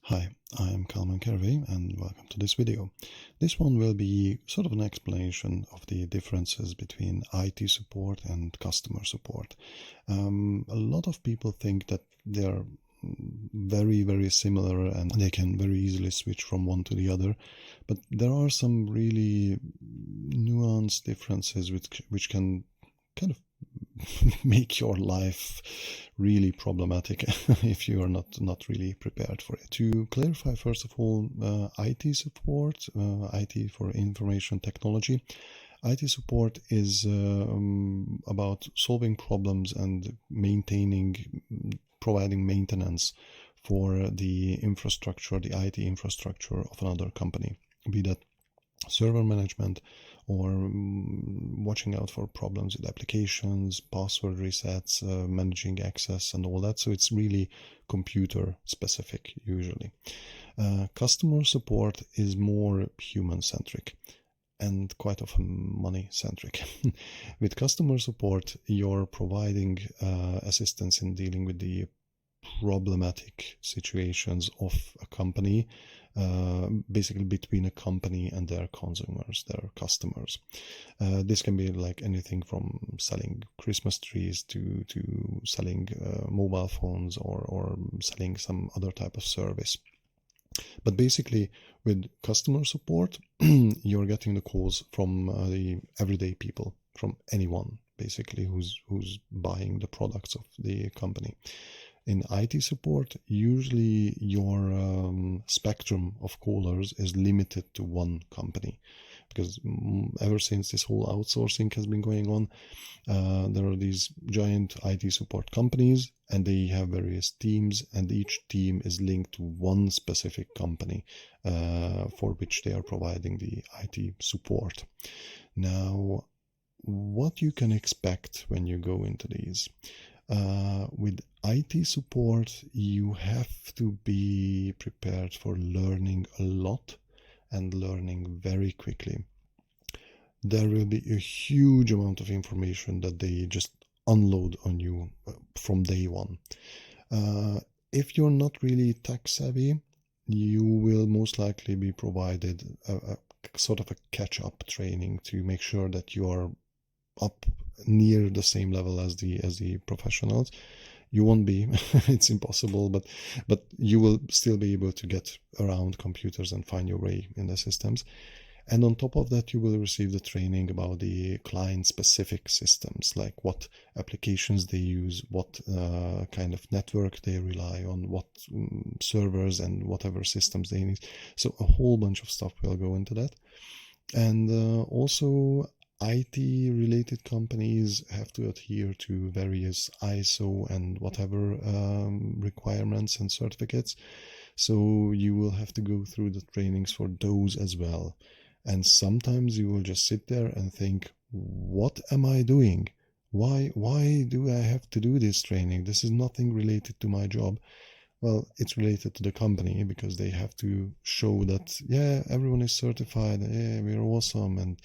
Hi, I'm Kalman Kervey and welcome to this video. This one will be sort of an explanation of the differences between IT support and customer support. A lot of people think that they are very similar and they can very easily switch from one to the other, but there are some really nuanced differences which can kind of make your life really problematic if you are not really prepared for it. To clarify, first of all, IT support, IT for information technology. IT support is about solving problems and providing maintenance for the infrastructure, the IT infrastructure of another company, be that server management or watching out for problems with applications, password resets, managing access and all that. So it's really computer specific usually. Customer support is more human centric and quite often money centric. With customer support, you're providing assistance in dealing with the problematic situations of a company, basically between a company and their consumers, their customers. This can be like anything from selling Christmas trees to selling mobile phones or selling some other type of service. But basically, with customer support, you're getting the calls from the everyday people, from anyone basically who's buying the products of the company. In IT support, usually your spectrum of callers is limited to one company, because ever since this whole outsourcing has been going on, there are these giant IT support companies and they have various teams, and each team is linked to one specific company for which they are providing the IT support. Now, what you can expect when you go into these. With IT support, you have to be prepared for learning a lot and learning very quickly. There will be a huge amount of information that they just unload on you from day one. If you're not really tech savvy, you will most likely be provided a sort of a catch-up training to make sure that you are up near the same level as the professionals. You won't be, it's impossible, but you will still be able to get around computers and find your way in the systems. And on top of that, you will receive the training about the client-specific systems, like what applications they use, what kind of network they rely on, what servers and whatever systems they need. So a whole bunch of stuff will go into that. And also, IT-related companies have to adhere to various ISO and whatever requirements and certificates. So you will have to go through the trainings for those as well. And sometimes you will just sit there and think, what am I doing? Why do I have to do this training? This is nothing related to my job. Well, it's related to the company because they have to show that, yeah, everyone is certified, yeah, we're awesome, and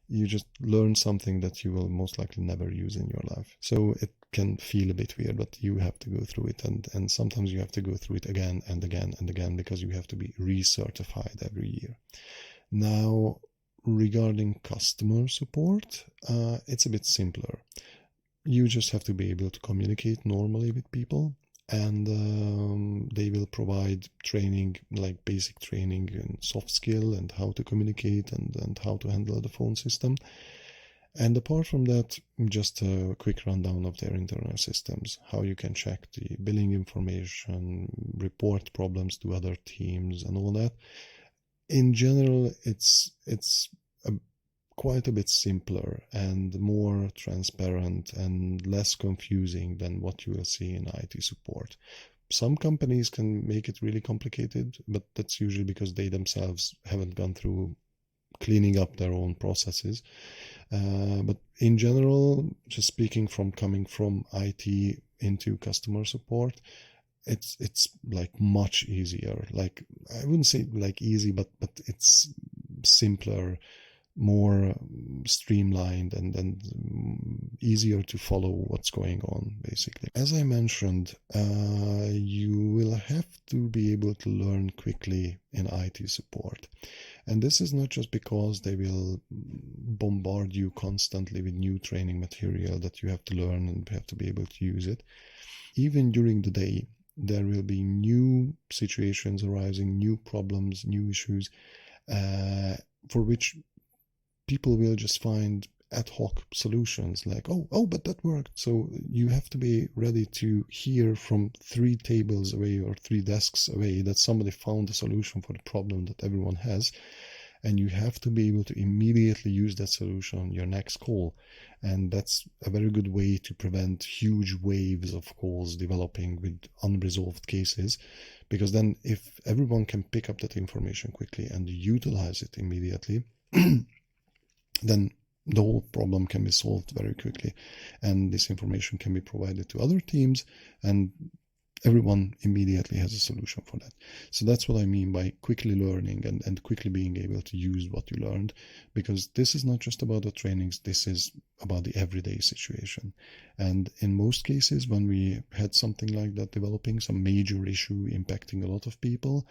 you just learn something that you will most likely never use in your life. So it can feel a bit weird, but you have to go through it, and sometimes you have to go through it again and again and again because you have to be recertified every year. Now, regarding customer support, it's a bit simpler. You just have to be able to communicate normally with people, and they will provide training, like basic training in soft skill and how to communicate and how to handle the phone system. And apart from that, just a quick rundown of their internal systems, how you can check the billing information, report problems to other teams and all that. In general, it's quite a bit simpler and more transparent and less confusing than what you will see in IT support. Some companies can make it really complicated, but that's usually because they themselves haven't gone through cleaning up their own processes. But in general, just speaking from coming from IT into customer support, it's like much easier. Like, I wouldn't say like easy, but it's simpler more streamlined and easier to follow what's going on, basically. As I mentioned, you will have to be able to learn quickly in IT support. And this is not just because they will bombard you constantly with new training material that you have to learn and have to be able to use it. Even during the day, there will be new situations arising, new problems, new issues, for which people will just find ad hoc solutions like, but that worked. So you have to be ready to hear from 3 tables away or 3 desks away that somebody found a solution for the problem that everyone has. And you have to be able to immediately use that solution on your next call. And that's a very good way to prevent huge waves of calls developing with unresolved cases. Because then if everyone can pick up that information quickly and utilize it immediately, then the whole problem can be solved very quickly. And this information can be provided to other teams, and everyone immediately has a solution for that. So that's what I mean by quickly learning and quickly being able to use what you learned, because this is not just about the trainings, this is about the everyday situation. And in most cases, when we had something like that developing, some major issue impacting a lot of people,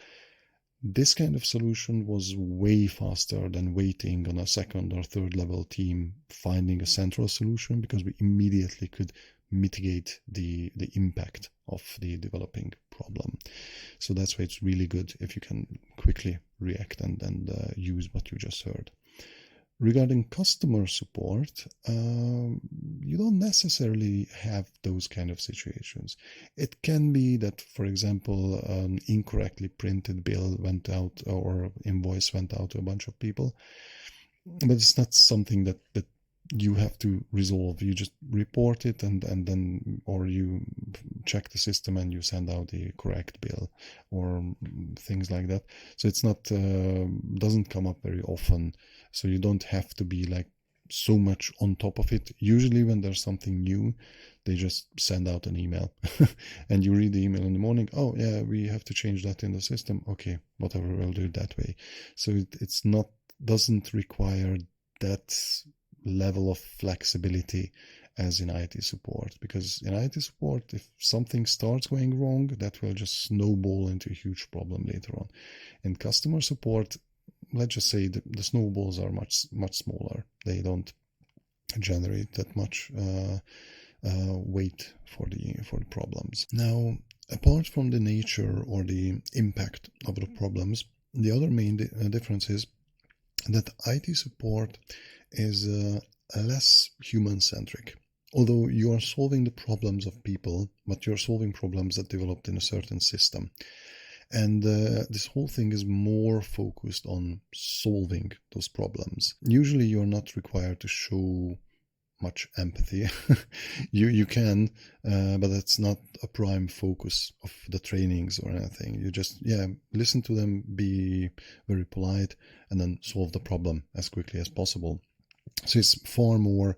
this kind of solution was way faster than waiting on a 2nd or 3rd level team finding a central solution, because we immediately could mitigate the impact of the developing problem. So that's why it's really good if you can quickly react and use what you just heard. Regarding customer support, you don't necessarily have those kind of situations. It can be that, for example, an incorrectly printed bill went out or invoice went out to a bunch of people, but it's not something that you have to resolve. You just report it and then, or you check the system and you send out the correct bill or things like that. So it's not, doesn't come up very often. So you don't have to be like so much on top of it. Usually when there's something new, they just send out an email and you read the email in the morning. Oh yeah, we have to change that in the system. Okay, whatever, we'll do it that way. So it's not, doesn't require that level of flexibility as in IT support, because in IT support, if something starts going wrong, that will just snowball into a huge problem later on. In customer support, let's just say the snowballs are much smaller. They don't generate that much weight for the problems. Now, apart from the nature or the impact of the problems, the other main difference is that IT support is less human-centric. Although you are solving the problems of people, but you're solving problems that developed in a certain system. And this whole thing is more focused on solving those problems. Usually you're not required to show much empathy. you can, but that's not a prime focus of the trainings or anything. You just, listen to them, be very polite, and then solve the problem as quickly as possible. So it's far more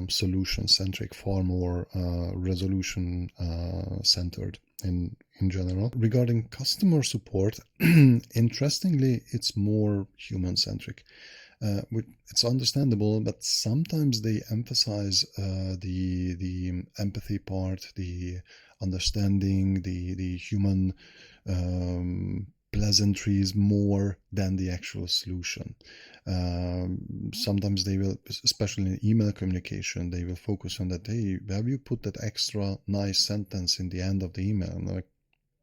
solution-centric, far more resolution-centered in general. Regarding customer support, interestingly, it's more human-centric. It's understandable, but sometimes they emphasize the empathy part, the understanding, the human pleasantries more than the actual solution. Sometimes they will, especially in email communication, they will focus on that. Hey, have you put that extra nice sentence in the end of the email? I'm like,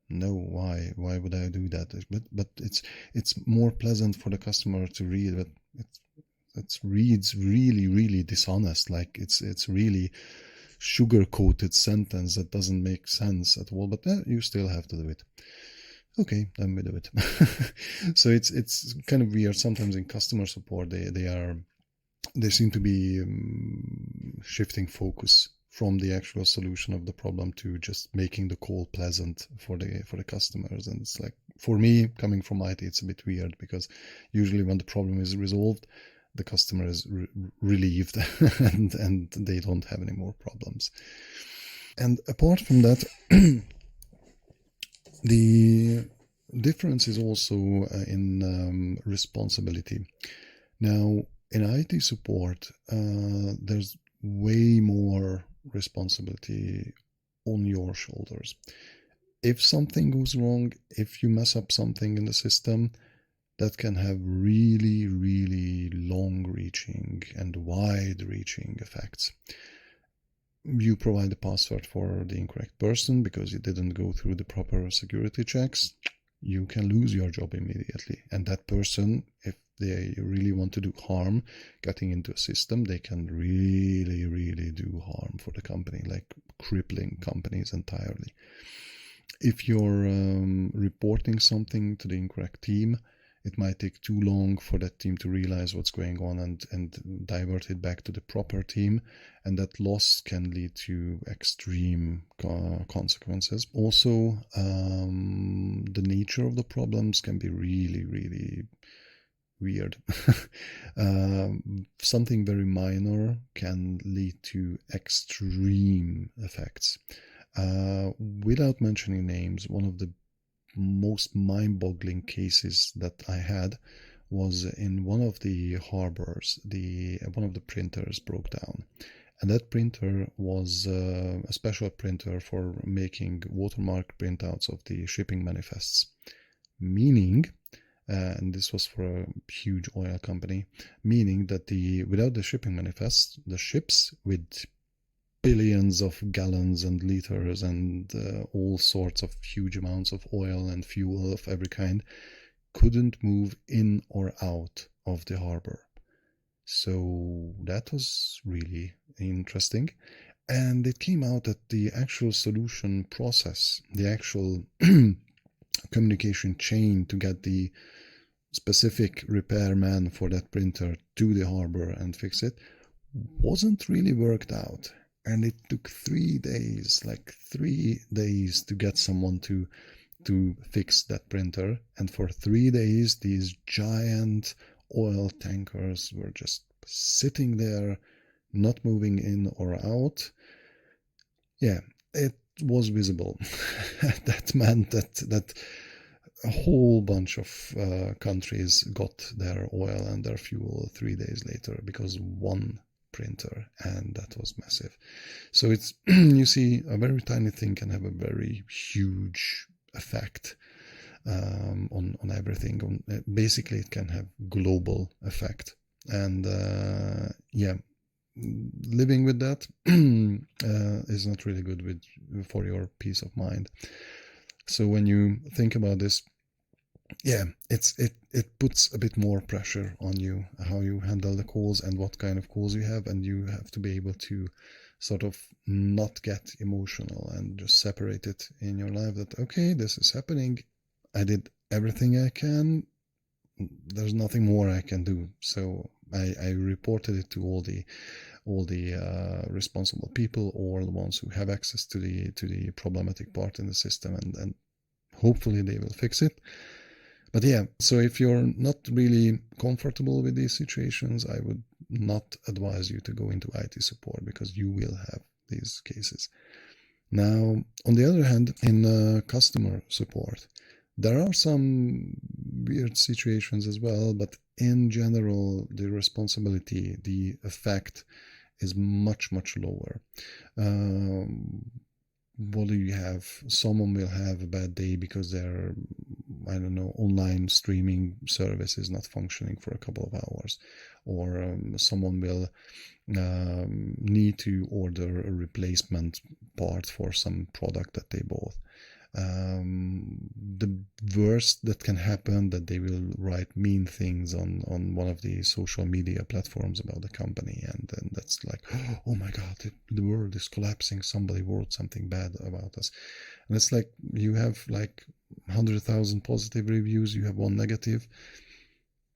no, why would I do that? But it's more pleasant for the customer to read, but it reads really dishonest, like it's really sugar-coated sentence that doesn't make sense at all, but you still have to do it. Okay, then we do it. So it's kind of weird. Sometimes in customer support, they seem to be shifting focus from the actual solution of the problem to just making the call pleasant for the customers. And it's like, for me, coming from IT, it's a bit weird, because usually when the problem is resolved, the customer is relieved and they don't have any more problems. And apart from that, the difference is also in responsibility. Now, in IT support, there's way more responsibility on your shoulders. If something goes wrong, if you mess up something in the system, that can have really, really long-reaching and wide-reaching effects. You provide a password for the incorrect person because you didn't go through the proper security checks, you can lose your job immediately. And that person, if they really want to do harm, getting into a system, they can really, really do harm for the company, like crippling companies entirely. If you're reporting something to the incorrect team, it might take too long for that team to realize what's going on and divert it back to the proper team. And that loss can lead to extreme consequences. Also, the nature of the problems can be really, really weird. Something very minor can lead to extreme effects. Without mentioning names, one of the most mind-boggling cases that I had was in one of the harbors. One of the printers broke down, and that printer was a special printer for making watermark printouts of the shipping manifests, meaning and this was for a huge oil company, meaning that without the shipping manifests, the ships with billions of gallons and liters and all sorts of huge amounts of oil and fuel of every kind couldn't move in or out of the harbor. So that was really interesting. And it came out that the actual solution process, the actual communication chain to get the specific repairman for that printer to the harbor and fix it, wasn't really worked out. And it took 3 days, like 3 days to get someone to fix that printer. And for 3 days, these giant oil tankers were just sitting there, not moving in or out. Yeah, it was visible. That meant that a whole bunch of countries got their oil and their fuel 3 days later because one printer, and that was massive. So it's you see, a very tiny thing can have a very huge effect on everything. Basically, it can have global effect, and yeah, living with that is not really good for your peace of mind. So when you think about this, yeah, it puts a bit more pressure on you, how you handle the calls and what kind of calls you have, and you have to be able to sort of not get emotional and just separate it in your life that, okay, this is happening, I did everything I can, there's nothing more I can do. So I reported it to all the responsible people, or the ones who have access to the problematic part in the system, and hopefully they will fix it. But yeah, so if you're not really comfortable with these situations, I would not advise you to go into IT support, because you will have these cases. Now, on the other hand, in customer support, there are some weird situations as well, but in general, the responsibility, the effect is much, much lower. What do you have? Someone will have a bad day because their, I don't know, online streaming service is not functioning for a couple of hours, or someone will need to order a replacement part for some product that they bought. The worst that can happen, that they will write mean things on one of the social media platforms about the company, and then that's like, oh my god, the world is collapsing, somebody wrote something bad about us. And it's like, you have like 100,000 positive reviews, you have one negative.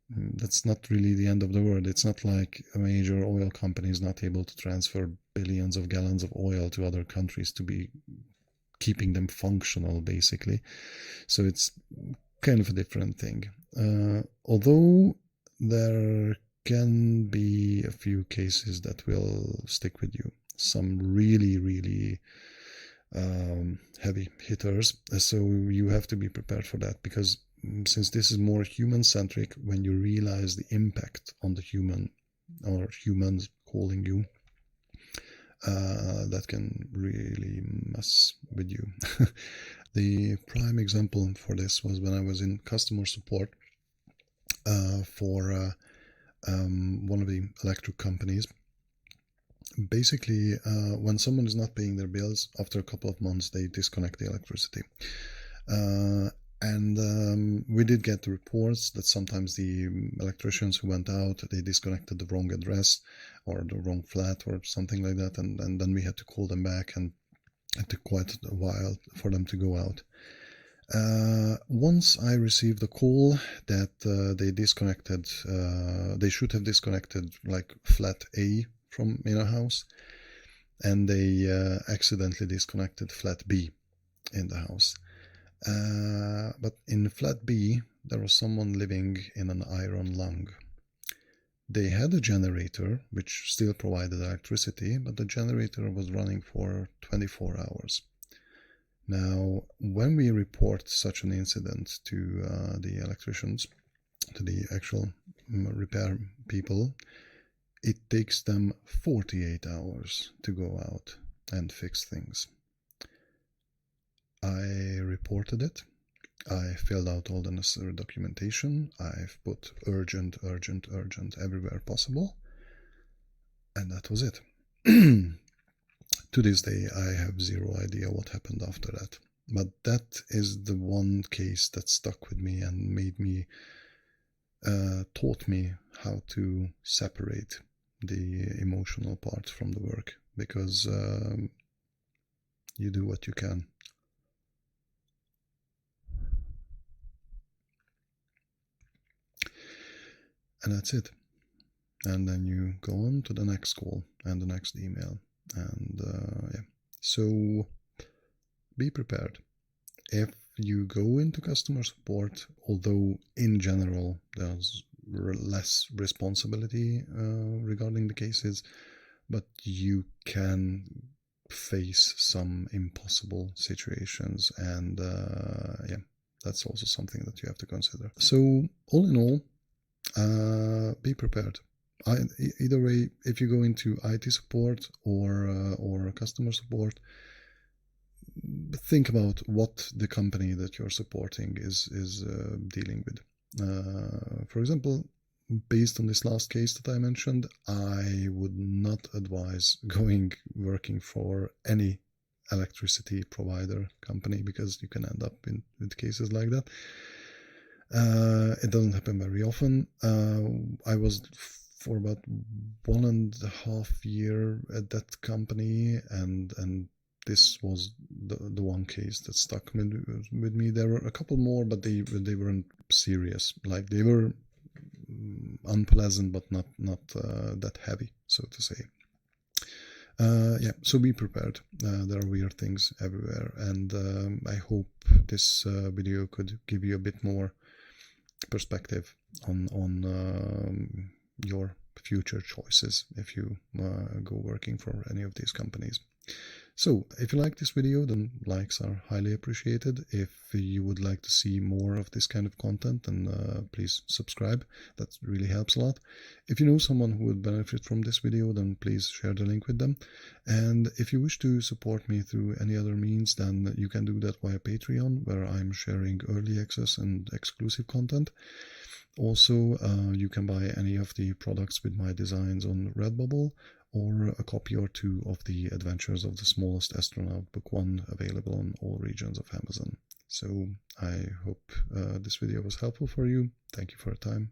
That's not really the end of the world. It's not like a major oil company is not able to transfer billions of gallons of oil to other countries to be keeping them functional, basically. So it's kind of a different thing. Although there can be a few cases that will stick with you, some really, really heavy hitters. So you have to be prepared for that, because since this is more human-centric, when you realize the impact on the human or humans calling you, that can really mess with you. The prime example for this was when I was in customer support for one of the electric companies. Basically, when someone is not paying their bills, after a couple of months they disconnect the electricity. And we did get the reports that sometimes the electricians who went out, they disconnected the wrong address or the wrong flat or something like that, and then we had to call them back, and it took quite a while for them to go out. Once I received a call that they disconnected, they should have disconnected like flat A from in a house, and they accidentally disconnected flat B in the house. But in flat B, there was someone living in an iron lung. They had a generator which still provided electricity, but the generator was running for 24 hours. Now, when we report such an incident to the electricians, to the actual repair people, it takes them 48 hours to go out and fix things. I reported it. I filled out all the necessary documentation. I've put urgent, urgent, urgent everywhere possible. And that was it. To this day, I have zero idea what happened after that. But that is the one case that stuck with me and made me, taught me how to separate the emotional part from the work. Because you do what you can. And that's it. And then you go on to the next call and the next email. And yeah, so be prepared. If you go into customer support, although in general there's less responsibility regarding the cases, but you can face some impossible situations, and yeah, that's also something that you have to consider. So all in all, be prepared. Either way, if you go into IT support or customer support, think about what the company that you're supporting is dealing with. For example, based on this last case that I mentioned, I would not advise working for any electricity provider company, because you can end up with cases like that. It doesn't happen very often. I was for about 1.5 years at that company, and this was the one case that stuck with me. There were a couple more, but they weren't serious. Like, they were unpleasant, but not that heavy, so to say. Yeah, so be prepared. There are weird things everywhere, and I hope this video could give you a bit more perspective on your future choices if you go working for any of these companies. So if you like this video, then likes are highly appreciated. If you would like to see more of this kind of content, then please subscribe. That really helps a lot. If you know someone who would benefit from this video, then please share the link with them. And if you wish to support me through any other means, then you can do that via Patreon, where I'm sharing early access and exclusive content. Also, you can buy any of the products with my designs on Redbubble, or a copy or two of the Adventures of the Smallest Astronaut Book 1, available on all regions of Amazon. So I hope this video was helpful for you. Thank you for your time.